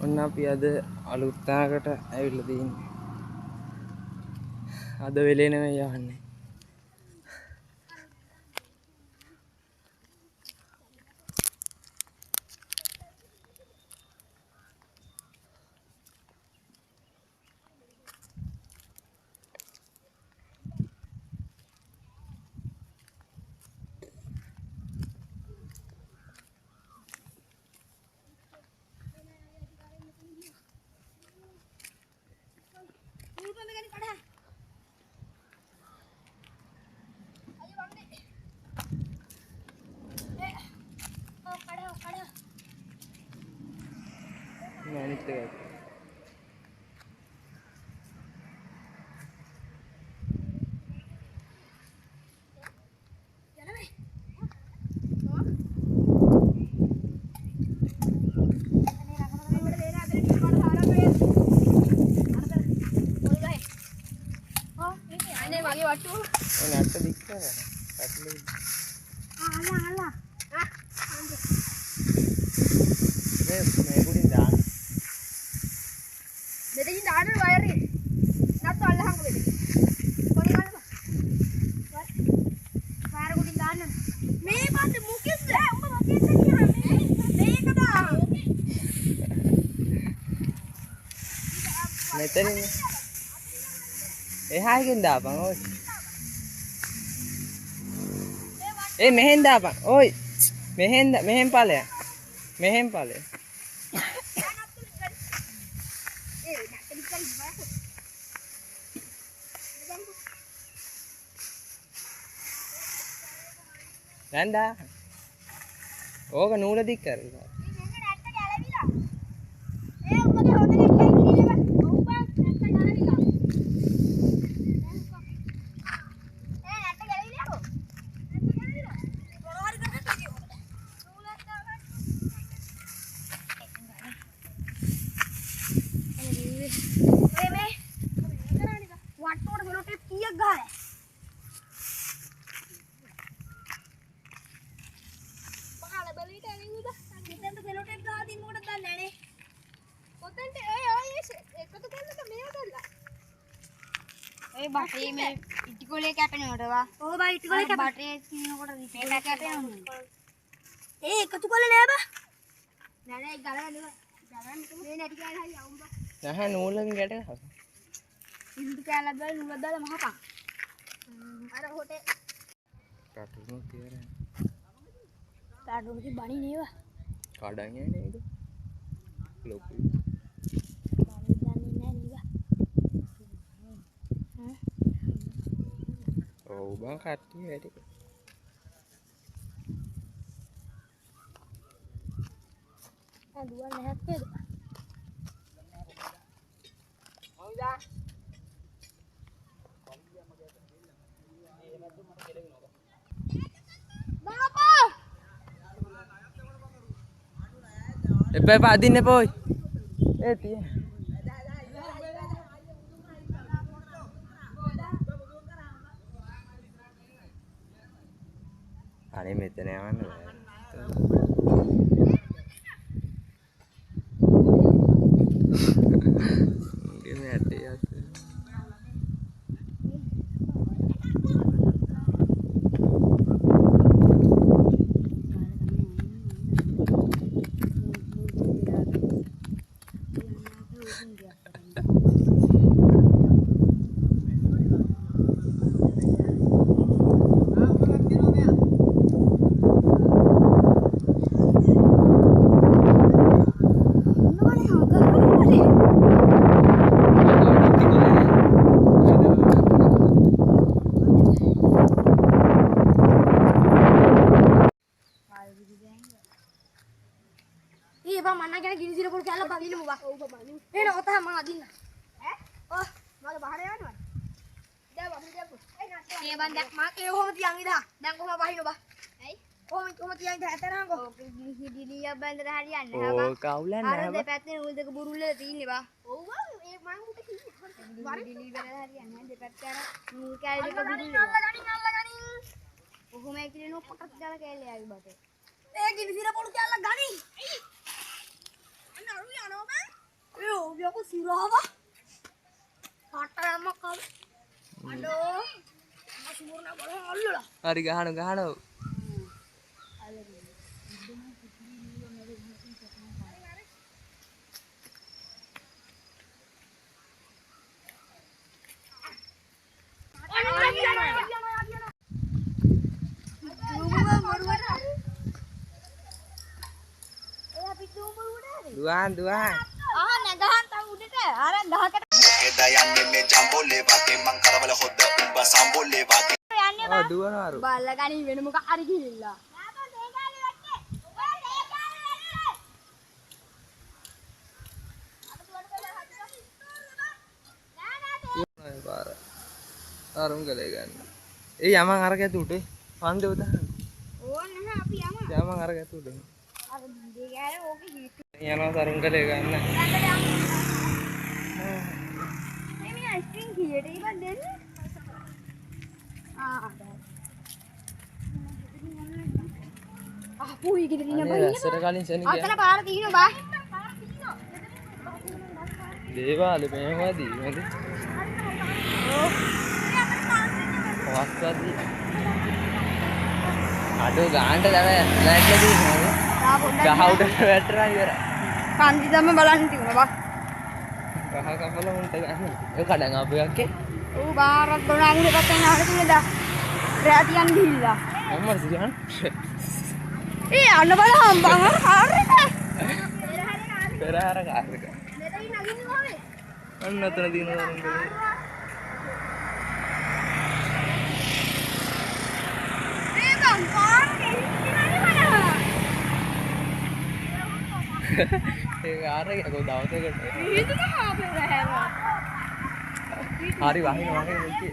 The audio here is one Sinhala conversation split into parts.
ඔන්න අපි අද අලුත් තැනකට ඇවිල්ලා තියෙන්නේ. අද වෙලේ නෙමෙයි යන්නේ. අනිත් එක නැට්ට දික් කරනවා. පැටලෙයි. අල්ලා. මේ ගුඩින් දාන්න. මෙතකින් දාන්න වයර් එක. නැත්නම් අල්ලහංග වෙද. කොනේ ගන්නද? වයර් ගුඩින් දාන්න. මේ බන්ද මුකිස්ද? උඹ මොකෙන්ද කියන්නේ? මේක දා. මෙතනින් එහාගෙන් දාපන් ඔය. මෙහෙන් දාපන්. ඔයි. මෙහෙන් ඵලයක්. මෙහෙන් ඵලයක්. නන්දා. ඕක නූල දික් කරලා. බටේ මේ ඉටිකොලේ කැපෙනකොට වා. ඕ බා ඉටිකොලේ කැප. බටේ තිනකොට ඉටිකොලේ කැපෙනවා. එකතු කොල්ල නෑ බා. නෑ ගලවන්න. මේ නැටි කෑල්ල හරි යවුම් බා. නැහැ නූලකින් ගැට ගහපන්. ඉන්දු කෑල්ලක් දාලා නූලක් දාලා මහපන්. අර හොටේ කටුණු තියරන. කාඩුණු කි බණි නේවා. කඩන් යන්නේ නේද? ලොකු. ඔව් බං කට්ටිය වැඩි. දුවන්නේ නැහැත් නේද? මොයිදා. බාපා. එපා අදින්න එපා ඔයි. තිය. අනේ මෙතන යවන්න බෑ. ගේ ඇටේ යත්. bang mana kena gini sih pun kalau bagi lu bang. Oh bang. Ini nak kata mang adin. Oh malu bahar ya kan? Dia bang dia pun. Ini bang dak mak eh oh tiang ida. Dan kau mau bahin lu bang. Oh tiang ida terang kau. Di dia bandar harian. Oh kaulan lah. Ada petnya udah keburu le ini bang. Oh bang eh mang udah sini. Di bandar harian ada petnya. Kayak dia keburu le. Oh मैं एक दिन ऊपर तक जाना क्या ले आई बातें? एक दिन सिर्फ बोल क्या लगा नहीं? अन्ना रुई आना हो मैं? හරි ගහනවා. Duaan. නැගහන් තව උඩට. අර 10කට යන්නේ මේ ජම්බෝලේ වගේ මං කරවල හොද්ද උඹ සම්බෝලේ වගේ යන්නේ බා. දුවනවාරු. බල්ලා ගනි වෙන මොකක් හරි ගිහිල්ලා. පාර. අරුම් ගලේ ගන්න. ඒ යමන් අරක ඇතුට. වන්දේ උදාහරණ. ඕන නැහැ අපි යමු. යමන් අරක ඇතුට. අර දිගේ ගෑර ඕකේ හිට. යනවා අරුම් ගලේ ගන්න. එමිනා ස්ට්‍රින්ග් කීයට ඉබන් දෙන්නේ? පුයි ගෙදර ඉන්න බයි. ඇසර කලින් සෙනග. අතන පාර තියෙනවා බා. දේවාලේ මේවදී නේද? වස්සදී. අඩෝ ගාන්න දැව ලෑට්ලදී නේද? ගහ උඩට වැටරා ඉවරයි. කන්දි තමයි බලන්න තියුණා බා. ගහ කපල උන්ට ගන්න. ඒ කඩන් ආපු එකක්ේ. ඌ බාරක් ගොනාගෙන පැත්තෙන් ආවට තියෙනදා. රැතියන් ගිහිල්ලා. අම්මා සියන්. ඒ අන්න බලහම් බං කාර් එක. පෙරහැර කාර් එක. මෙතන නගින්න ඕනේ. අන්න අතන දිනනවා නේද? ඒ බං කාර් එක ඉන්නනේ මන. ඒ කාර් එක කොහොමද දවසකට? හිතට හාපේ රැහැවා. හරි වහින ඉති.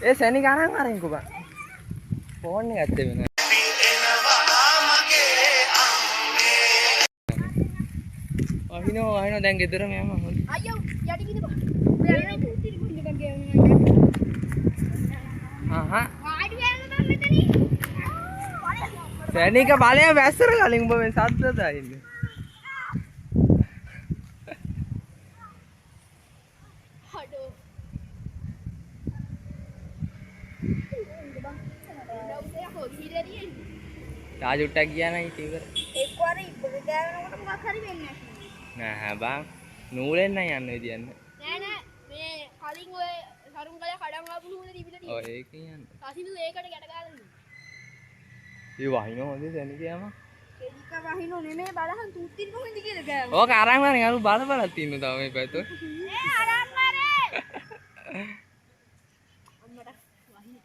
ඒ සෙනි ගණන් අරින්කෝ බං. ෆෝන් එක ඇත්තේ වෙන. වහිනෝ දැන් ගෙදරම යම හොඳ. අයියෝ යටි කිද බං. ඔයා කුටි කුඩි බං ගෙවන්න. ආහා. වාඩි වෙන්න බං මෙතනින්. සෙනික බලය වැස්සර කලින් උඹ මේ සද්දද ඉන්නේ. හඩෝ. නවුසේ හොදිරරියෙන්. තාජුට්ටක් ගියා නම් ඉතින් ඉවර. එක්වර ඉබ්බට ගෑවෙනකොට මොකක් හරි වෙන්නේ නැහැ. නෑ බං නූලෙන් නම් යන්න විදියක් නෑ. නෑ මේ කලින් ඔය සරුන් ගල කඩන් ආපු නූල තිබිලා තියෙනවා. ඔය ඒකෙන් යන්න. කසිනු ඒකට ගැට ගාලා ඉන්නේ. ඒ වහිනෝ හොඳේ සෙනික යම. කෙලික වහිනු නෙමෙයි බලහන් තුත්තින් කොහෙන්ද කියලා ගෑව. ඕක අරන් වරන් අරු බලක් තියෙනවා තව මේ පැත්තේ. අරන් මාරේ. අම්මට වහින.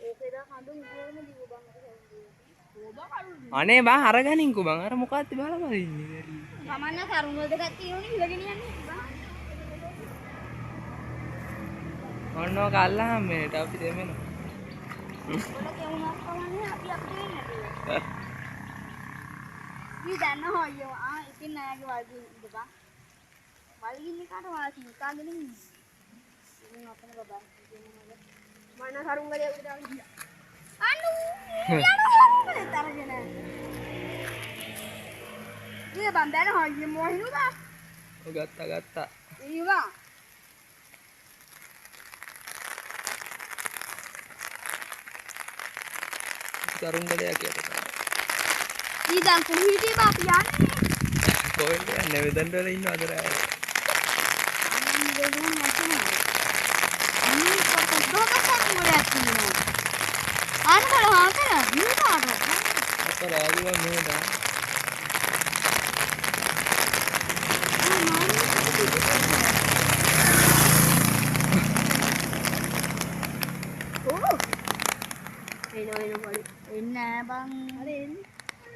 ඒකේද හඳුන් ගෝම දිව බං අර අනේ බං අරගනින්කෝ බං අර මොකක්ද බලපන් ඉන්නේ. සමන්න සරුන් වල දෙකක් තියෙනවනේ ඉලගෙන යන්නේ බං. ඔන්නෝ කල්ලාම මේට අපි දෙමෙන. ඔන්න කෙවුනක් කවන්නේ අපි අපිට වෙන්නේ නැහැ. ඊ දන්න හොයෝ ඉතින් නෑගේ වල්ගින් ඉඳපන්. වල්ගින් එකට වාසි කාගෙන ඉන්නේ. ඉතින් අපේ බබා මන්න සරුන් වලේ උඩ දාලා ගියා. අනු යනවා තරගෙන. ඊ බං දැන හොයෝ මොහිනුදා. ඔය ගත්තා. ඊවා කරුම් ගලයක් යට තමයි. ඊ දැන් කුහිටි බා යන්නේ. කොහෙන්ද යන්නේ වෙදෙන් වල ඉන්නවද රෑ? අන්න දෙනුම් නැතුනේ. අන්න කොහොමද මොලයක් තියෙනවා. අන්න බලහන් කරා විනාඩ. අප රාගුව නේද? එන්න බං අර එන්නේ.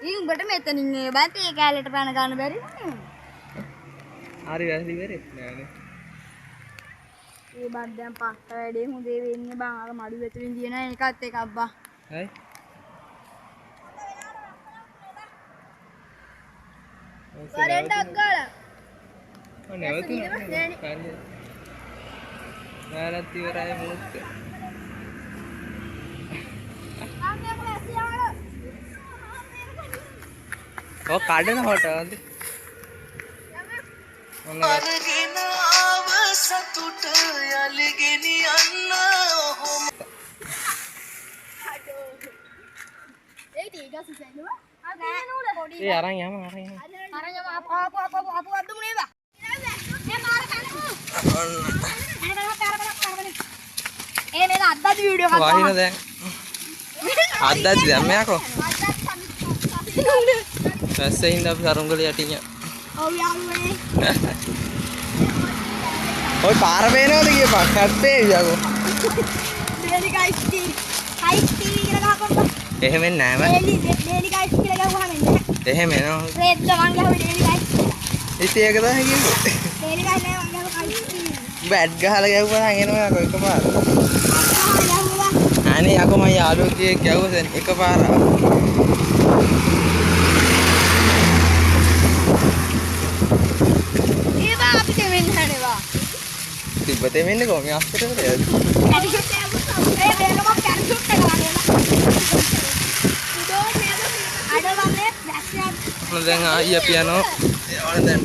ඊ උඹට මෙතනින් ඒ බත් ඒ කැලේට පැන ගන්න බැරි නේ. හරි වැරදි වෙරේ නෑනේ. ඒ බත් දැන් පස්ස වැඩේ හොඳේ වෙන්නේ බං අර මඩු වෙතුලින් දින එකත් එකක් බං. හයි. කරෙන්ටක් ගාලා. ඔය නැවතුණා. හරි. නෑරත් ඉවරයි මොකද? ඔය කඩන හොටවද? අරගෙන ආව සතුට යලි ගෙනියන්න ඔහොම ඒක සිසෙනවා. අර නූල පොඩි. ඒ අරන් යම අරන් යම. අර යම ආපු අද්දු මුනේ බා. මේ මාර කනකෝ. ඒ නේද අද්දත් වීඩියෝ එකක් වහින දැන් අද්දත් දැන් මෙයාකෝ රැස්සෙන් අපි සරුංගල යටින් ඔව් යාළුවනේ. ඔය පාර පේනවද කියපන් හැප්පේ යකෝ ඩේලි ගයිස් කියලා ගහපන්. එහෙම නෑ මම ඩේලි ගයිස් කියලා ගහුවාම එන්නේ. එහෙම එනවා රේත් ගමන් ගහුවේ ඩේලි ගයිස්. ඉතින් ඒක තමයි කිව්වේ ඩේලි ගයිස් නෑ මං ගහුවා ගයිස්. බැට් ගහලා ගැව්වා නම් එනවා යකෝ එකපාර ගහුවා. අනේ යකෝ මම යාළුවෝ කියේ ගැව්වා එකපාර ඒවා අපිට වෙන්නේ නැනවා. තිබ්බතේ මෙන්නේ කොහොම අස්තර වෙලද කැරිෂුට් එක ඒ වේලම කැරිෂුට් එක වගේ නා. අඩවන්නේ දැක්කත් දැන් ආයි අපි යනවා ඒවල දැන්